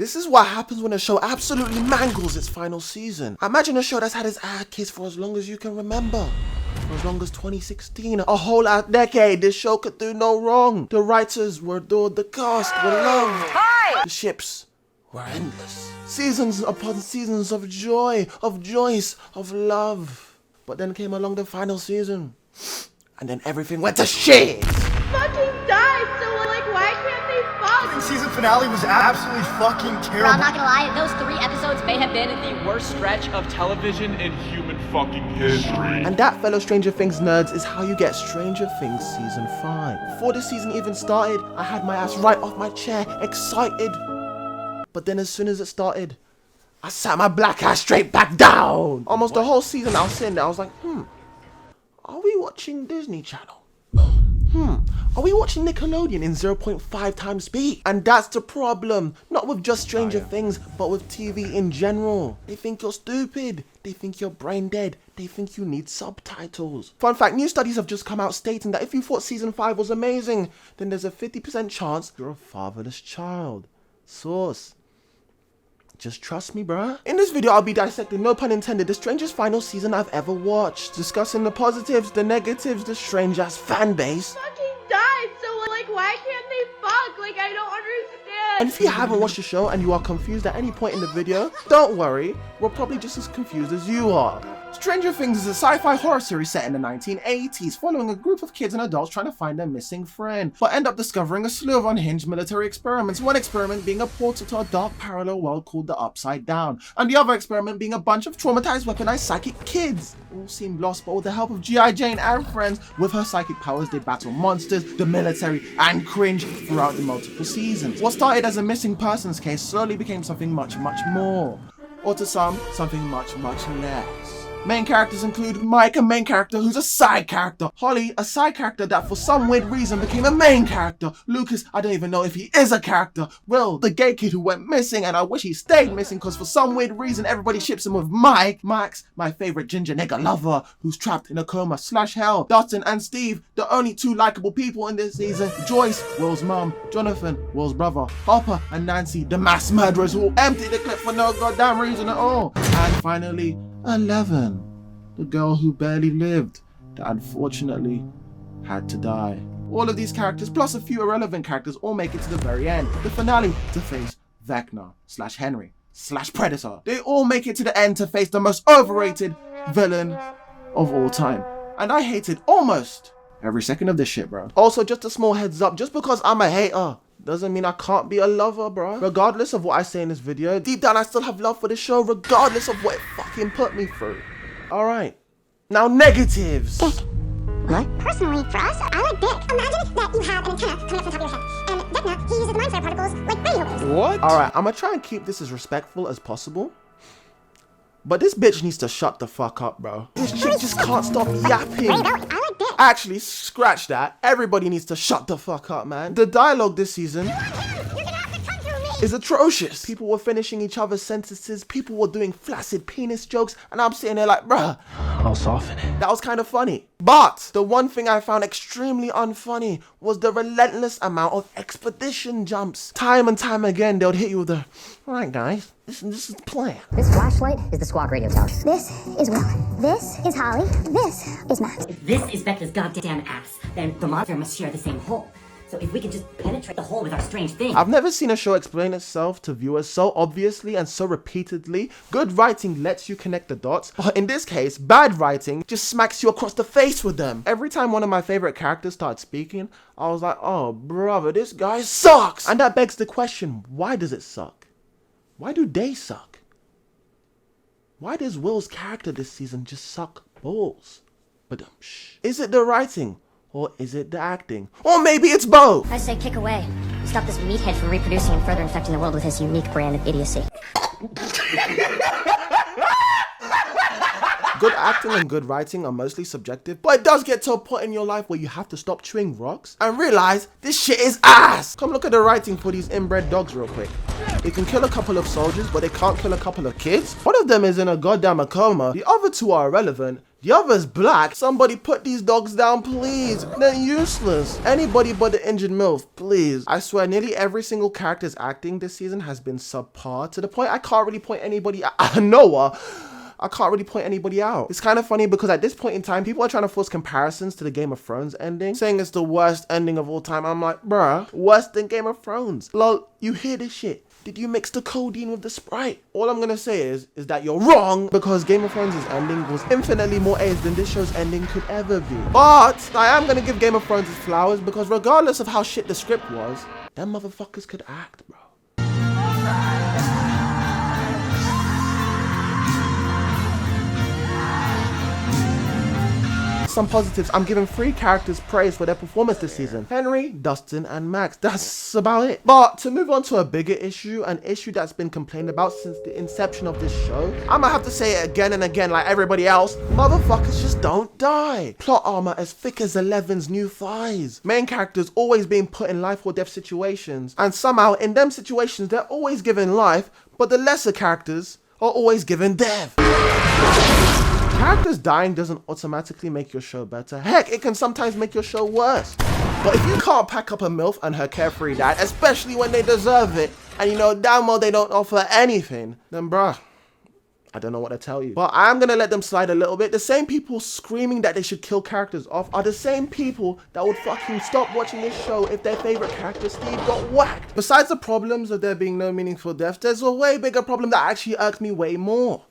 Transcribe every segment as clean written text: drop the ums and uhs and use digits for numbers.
This is what happens when a show absolutely mangles its final season. Imagine a show that's had its ad kids for as long as you can remember. For as long as 2016, a whole decade, this show could do no wrong. The writers were adored, the cast were loved. The ships were endless. Seasons upon seasons of joy, of joys, of love. But then came along the final season, and then everything went to shit. Fucking died, so like, why can't they fuck? The season finale was absolutely fucking terrible. Bro, I'm not gonna lie, those 3 episodes may have been the worst stretch of television in human fucking history. And that, fellow Stranger Things nerds, is how you get Stranger Things Season 5. Before the season even started, I had my ass right off my chair, excited. But then as soon as it started, I sat my black ass straight back down. Almost the whole season I was sitting there, I was like, are we watching Disney Channel? Are we watching Nickelodeon in 0.5 times speed? And that's the problem. Not with just Stranger Things, but with TV in general. They think you're stupid. They think you're brain dead. They think you need subtitles. Fun fact, new studies have just come out stating that if you thought season 5 was amazing, then there's a 50% chance you're a fatherless child. Source. Just trust me, bruh. In this video, I'll be dissecting, no pun intended, the strangest final season I've ever watched. Discussing the positives, the negatives, the strange ass fan base. Fucking died, so like, why can't they fuck? Like, I don't understand. And if you haven't watched the show and you are confused at any point in the video, don't worry, we're probably just as confused as you are. Stranger Things is a sci-fi horror series set in the 1980s, following a group of kids and adults trying to find their missing friend, but end up discovering a slew of unhinged military experiments, one experiment being a portal to a dark parallel world called the Upside Down, and the other experiment being a bunch of traumatized, weaponized psychic kids. All seem lost, but with the help of G.I. Jane and friends, with her psychic powers they battle monsters, the military, and cringe throughout the multiple seasons. What started as a missing persons case slowly became something much, much more. Or to some, something much, much less. Main characters include Mike, a main character who's a side character. Holly, a side character that for some weird reason became a main character. Lucas, I don't even know if he is a character. Will, the gay kid who went missing, and I wish he stayed missing because for some weird reason everybody ships him with Mike. Max, my favorite ginger nigga lover, who's trapped in a coma / hell. Dustin and Steve, the only 2 likable people in this season. Joyce, Will's mum. Jonathan, Will's brother. Hopper and Nancy, the mass murderers who emptied the clip for no goddamn reason at all. And finally, 11, the girl who barely lived, that unfortunately had to die. All of these characters, plus a few irrelevant characters, all make it to the very end, the finale, to face Vecna / Henry / Predator. They all make it to the end to face the most overrated villain of all time. And I hated almost every second of this shit, bro. Also, just a small heads up, just because I'm a hater doesn't mean I can't be a lover, bro. Regardless of what I say in this video, deep down I still have love for the show, regardless of what it fucking put me through. Alright, now negatives. Dick. What? Personally, for us, I like dick. Imagine that you have an antenna coming up from the top of your head, and Vecna, he uses the mind flare particles like radio waves. What? Alright, I'm gonna try and keep this as respectful as possible. But this bitch needs to shut the fuck up, bro. This chick just can't stop yapping. I like dick. Actually, scratch that. Everybody needs to shut the fuck up, man. The dialogue this season is atrocious. People were finishing each other's sentences, people were doing flaccid penis jokes, and I'm sitting there like, bruh, I'll soften it. that was kind of funny. But the one thing I found extremely unfunny was the relentless amount of expedition jumps. Time and time again, they would hit you with the, alright guys, this is the plan. This flashlight is the Squawk radio tower. This is Will. This is Holly. This is Max. If this is Becca's goddamn ass, then the monster must share the same hole. So if we can just penetrate the hole with our strange thing. I've never seen a show explain itself to viewers so obviously and so repeatedly. Good writing lets you connect the dots, but in this case, bad writing just smacks you across the face with them. Every time one of my favorite characters started speaking, I was like, oh brother, this guy sucks! And that begs the question, why does it suck? Why do they suck? Why does Will's character this season just suck balls? But is it the writing? Or is it the acting? Or maybe it's both! I say kick away. Stop this meathead from reproducing and further infecting the world with his unique brand of idiocy. Good acting and good writing are mostly subjective, but it does get to a point in your life where you have to stop chewing rocks and realize this shit is ass! Come look at the writing for these inbred dogs real quick. They can kill a couple of soldiers, but they can't kill a couple of kids. One of them is in a goddamn coma. The other 2 are irrelevant. The other's black. Somebody put these dogs down, please. They're useless. Anybody but the injured MILF, please. I swear, nearly every single character's acting this season has been subpar to the point I can't really point anybody out. Noah. I can't really point anybody out. It's kind of funny because at this point in time, people are trying to force comparisons to the Game of Thrones ending, saying it's the worst ending of all time. I'm like, bruh, worse than Game of Thrones. Lol, you hear this shit? Did you mix the codeine with the Sprite? All I'm gonna say is that you're wrong, because Game of Thrones' ending was infinitely more AIDS than this show's ending could ever be. But I am gonna give Game of Thrones its flowers, because regardless of how shit the script was, them motherfuckers could act, bro. Some positives, I'm giving 3 characters praise for their performance this season. Henry, Dustin, and Max. That's about it. But to move on to a bigger issue, an issue that's been complained about since the inception of this show, I'ma have to say it again and again like everybody else, motherfuckers just don't die. Plot armor as thick as Eleven's new thighs. Main characters always being put in life or death situations, and somehow in them situations they're always given life, but the lesser characters are always given death. Characters dying doesn't automatically make your show better. Heck, it can sometimes make your show worse. But if you can't pack up a MILF and her carefree dad, especially when they deserve it, and you know damn well they don't offer anything, then bruh, I don't know what to tell you. But I'm gonna let them slide a little bit. The same people screaming that they should kill characters off are the same people that would fucking stop watching this show if their favorite character Steve got whacked. Besides the problems of there being no meaningful deaths, there's a way bigger problem that actually irked me way more.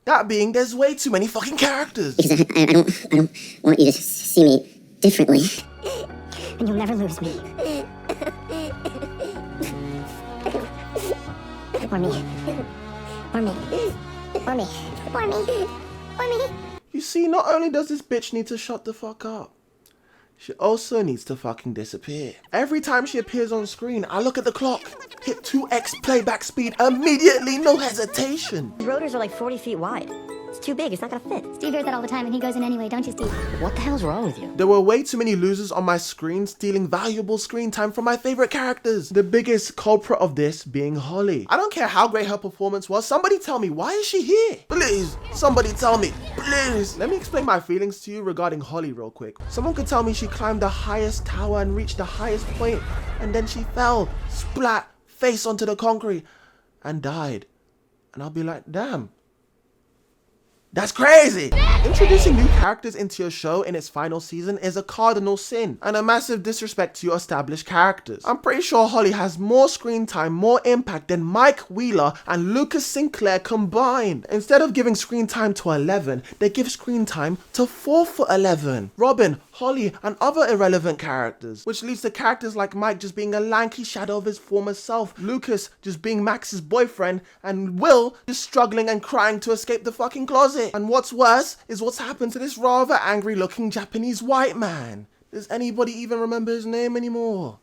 That being, there's way too many fucking characters. Because I don't want you to see me differently. And you'll never lose me. Or me. Or me. Or me. Or me. Or me. You see, not only does this bitch need to shut the fuck up, she also needs to fucking disappear. Every time she appears on screen, I look at the clock, hit 2x playback speed immediately, no hesitation. The rotors are like 40 feet wide. It's too big, it's not gonna fit. Steve hears that all the time and he goes in anyway, don't you, Steve? What the hell's wrong with you? There were way too many losers on my screen stealing valuable screen time from my favorite characters. The biggest culprit of this being Holly. I don't care how great her performance was, somebody tell me, why is she here? Please, somebody tell me, please. Let me explain my feelings to you regarding Holly real quick. Someone could tell me she climbed the highest tower and reached the highest point, and then she fell, splat, face onto the concrete, and died. And I'll be like, damn. That's crazy! Introducing new characters into your show in its final season is a cardinal sin and a massive disrespect to your established characters. I'm pretty sure Holly has more screen time, more impact than Mike Wheeler and Lucas Sinclair combined. Instead of giving screen time to 11, they give screen time to 4 for 11. Robin, Holly, and other irrelevant characters, which leads to characters like Mike just being a lanky shadow of his former self, Lucas just being Max's boyfriend, and Will just struggling and crying to escape the fucking closet. And what's worse is what's happened to this rather angry looking Japanese white man. Does anybody even remember his name anymore?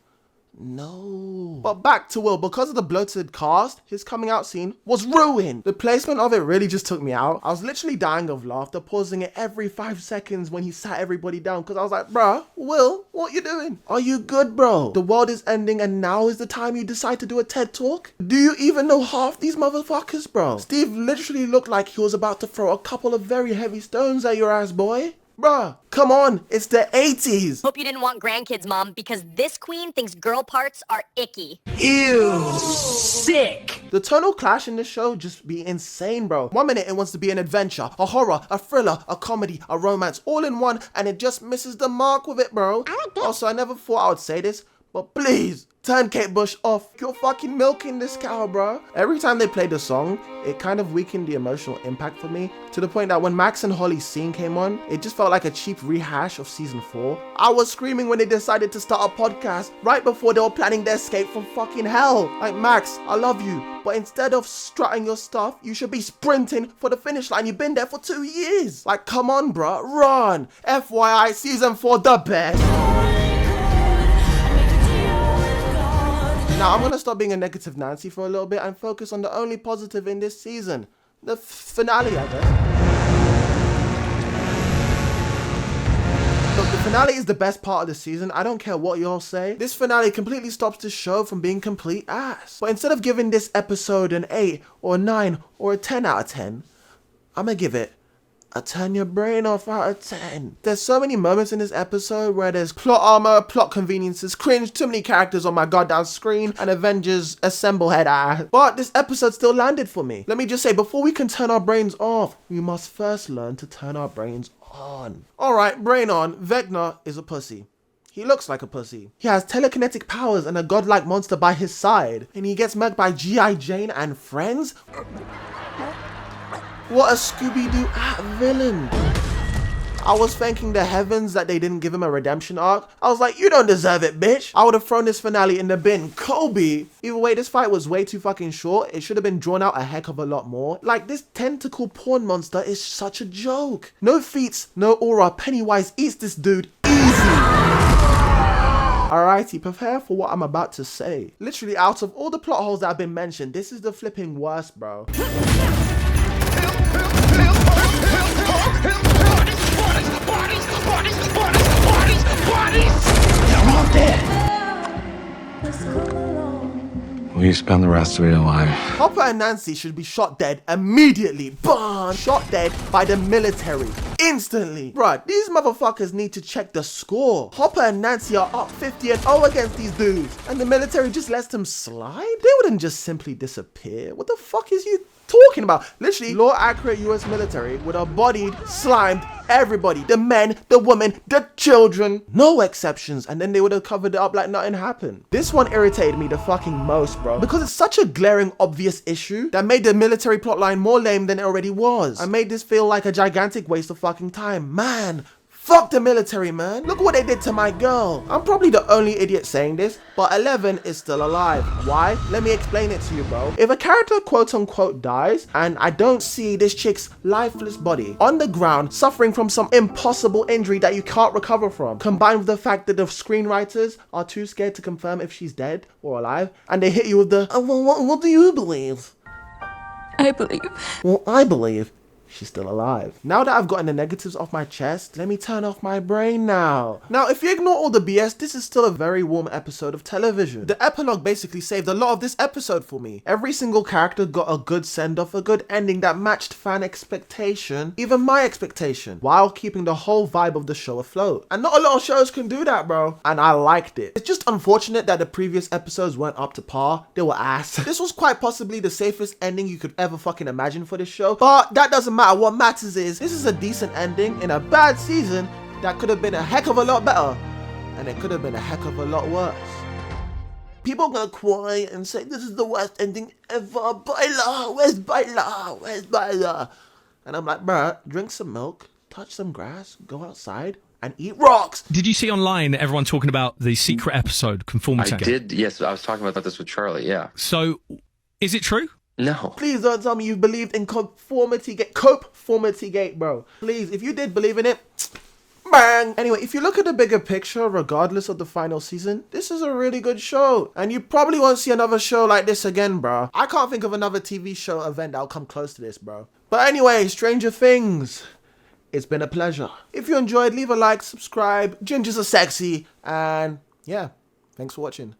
No. But back to Will, because of the bloated cast, his coming out scene was ruined. The placement of it really just took me out. I was literally dying of laughter, pausing it every 5 seconds when he sat everybody down, because I was like, bruh, Will, what you doing? Are you good, bro? The world is ending and now is the time you decide to do a TED talk? Do you even know half these motherfuckers, bro? Steve literally looked like he was about to throw a couple of very heavy stones at your ass, boy. Bruh, come on, it's the 80s. Hope you didn't want grandkids, Mom, because this queen thinks girl parts are icky. Ew, sick. The tonal clash in this show just be insane, bro. 1 minute it wants to be an adventure, a horror, a thriller, a comedy, a romance, all in one, and it just misses the mark with it, bro. Also, I never thought I would say this, but please, turn Kate Bush off. You're fucking milking this cow, bro. Every time they played the song, it kind of weakened the emotional impact for me, to the point that when Max and Holly's scene came on, it just felt like a cheap rehash of season 4. I was screaming when they decided to start a podcast right before they were planning their escape from fucking hell. Like, Max, I love you, but instead of strutting your stuff, you should be sprinting for the finish line. You've been there for 2 years. Like, come on, bro, run. FYI, season 4, the best. Now, I'm gonna stop being a negative Nancy for a little bit and focus on the only positive in this season. The finale, I guess. Look, the finale is the best part of the season. I don't care what y'all say. This finale completely stops the show from being complete ass. But instead of giving this episode an 8 or a 9 or a 10 out of 10, I'm gonna give it I turn your brain off out of 10. There's so many moments in this episode where there's plot armor, plot conveniences, cringe, too many characters on my goddamn screen, and Avengers assemble head ass. But this episode still landed for me. Let me just say, before we can turn our brains off, we must first learn to turn our brains on. Alright, brain on. Vecna is a pussy. He looks like a pussy. He has telekinetic powers and a godlike monster by his side. And he gets met by G.I. Jane and friends? What a Scooby-Doo villain. I was thanking the heavens that they didn't give him a redemption arc. I was like, you don't deserve it, bitch. I would have thrown this finale in the bin. Kobe. Either way, this fight was way too fucking short. It should have been drawn out a heck of a lot more. Like, this tentacle porn monster is such a joke. No feats, no aura. Pennywise eats this dude easy. Alrighty, prepare for what I'm about to say. Literally, out of all the plot holes that have been mentioned, this is the flipping worst, bro. Will you spend the rest of your life? Hopper and Nancy should be shot dead immediately. Bam! Shot dead by the military. Instantly. Bruh, these motherfuckers need to check the score. Hopper and Nancy are up 50-0 against these dudes. And the military just lets them slide? They wouldn't just simply disappear. What the fuck is you talking about? Literally, law accurate US military would have bodied, slimed everybody. The men, the women, the children. No exceptions. And then they would have covered it up like nothing happened. This one irritated me the fucking most, bro. Because it's such a glaring, obvious issue that made the military plotline more lame than it already was. And made this feel like a gigantic waste of fucking time. Man. Fuck the military, man. Look what they did to my girl. I'm probably the only idiot saying this, but 11 is still alive. Why? Let me explain it to you, bro. If a character quote unquote dies, and I don't see this chick's lifeless body on the ground suffering from some impossible injury that you can't recover from, combined with the fact that the screenwriters are too scared to confirm if she's dead or alive, and they hit you with the, what do you believe? I believe. Well, I believe she's still alive. Now that I've gotten the negatives off my chest, let me turn off my brain now. Now, if you ignore all the BS, this is still a very warm episode of television. The epilogue basically saved a lot of this episode for me. Every single character got a good send-off, a good ending that matched fan expectation, even my expectation, while keeping the whole vibe of the show afloat. And not a lot of shows can do that, bro. And I liked it. It's just unfortunate that the previous episodes weren't up to par. They were ass. This was quite possibly the safest ending you could ever fucking imagine for this show, but that doesn't matter. What matters is this is a decent ending in a bad season that could have been a heck of a lot better, and it could have been a heck of a lot worse. People are gonna cry and say this is the worst ending ever. Baila, where's Baila? Where's Baila? And I'm like, bruh, drink some milk, touch some grass, go outside and eat rocks. Did you see online everyone talking about the secret episode Conformity? I did, yes. I was talking about this with Charlie, yeah. So, is it true? No. Please don't tell me you believed in Conformity Gate, bro. Please, if you did believe in it, bang. Anyway, if you look at the bigger picture, regardless of the final season, this is a really good show. And you probably won't see another show like this again, bro. I can't think of another TV show event that'll come close to this, bro. But anyway, Stranger Things. It's been a pleasure. If you enjoyed, leave a like, subscribe. Gingers are sexy. And yeah, thanks for watching.